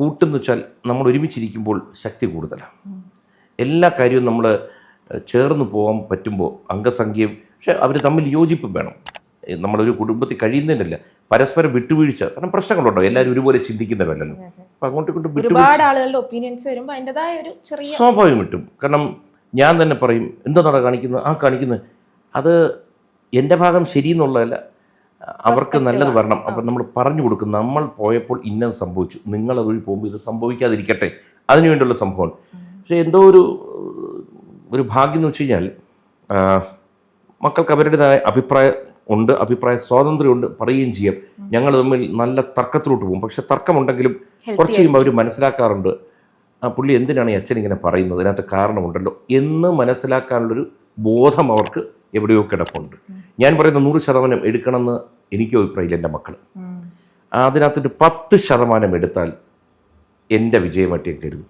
കൂട്ടെന്ന് വെച്ചാൽ നമ്മൾ ഒരുമിച്ചിരിക്കുമ്പോൾ ശക്തി കൂടുതലാണ്. എല്ലാ കാര്യവും നമ്മൾ ചേർന്ന് പോകാൻ പറ്റുമ്പോൾ അംഗസംഖ്യയും, പക്ഷെ അവർ തമ്മിൽ യോജിപ്പും വേണം. നമ്മളൊരു കുടുംബത്തിൽ കഴിയുന്നതിനല്ല, പരസ്പരം വിട്ടുവീഴ്ച. കാരണം പ്രശ്നങ്ങളുണ്ടോ, എല്ലാവരും ഒരുപോലെ ചിന്തിക്കുന്നവരല്ലോ. അപ്പം അങ്ങോട്ടും ഇങ്ങോട്ടും ഒരുപാട് ആളുകളുടെ ഒപ്പീനിയൻസ് വരുമ്പോൾ അതിൻ്റെതായ ഒരു ചെറിയ സ്വാഭാവികം കിട്ടും. കാരണം ഞാൻ തന്നെ പറയും, എന്താണ് കാണിക്കുന്നത് അത് എൻ്റെ ഭാഗം ശരിയെന്നുള്ളതല്ല, അവർക്ക് നല്ലത് വരണം. അപ്പം നമ്മൾ പറഞ്ഞു കൊടുക്കും, നമ്മൾ പോയപ്പോൾ ഇന്നത് സംഭവിച്ചു, നിങ്ങളതുവഴി പോകുമ്പോൾ ഇത് സംഭവിക്കാതിരിക്കട്ടെ, അതിനുവേണ്ടിയുള്ള സംഭവമാണ്. പക്ഷേ എന്തോ ഒരു ഭാഗ്യം എന്ന് വെച്ച് കഴിഞ്ഞാൽ മക്കൾക്ക് അവരുടേതായ അഭിപ്രായം ഉണ്ട്, അഭിപ്രായ സ്വാതന്ത്ര്യമുണ്ട്, പറയുകയും ചെയ്യാം. ഞങ്ങൾ തമ്മിൽ നല്ല തർക്കത്തിലോട്ട് പോകും. പക്ഷെ തർക്കമുണ്ടെങ്കിലും കുറച്ച് കഴിയുമ്പോൾ അവർ മനസ്സിലാക്കാറുണ്ട്, പുള്ളി എന്തിനാണ് ഈ അച്ഛൻ ഇങ്ങനെ പറയുന്നത്, അതിനകത്ത് കാരണമുണ്ടല്ലോ എന്ന് മനസ്സിലാക്കാനുള്ളൊരു ബോധം അവർക്ക് എവിടെയോ കിടപ്പുണ്ട്. ഞാൻ പറയുന്ന 100% എടുക്കണമെന്ന് എനിക്കും അഭിപ്രായമില്ല. എൻ്റെ മക്കൾ അതിനകത്തൊരു 10% എടുത്താൽ എൻ്റെ വിജയമായിട്ട് ഞാൻ കരുതും.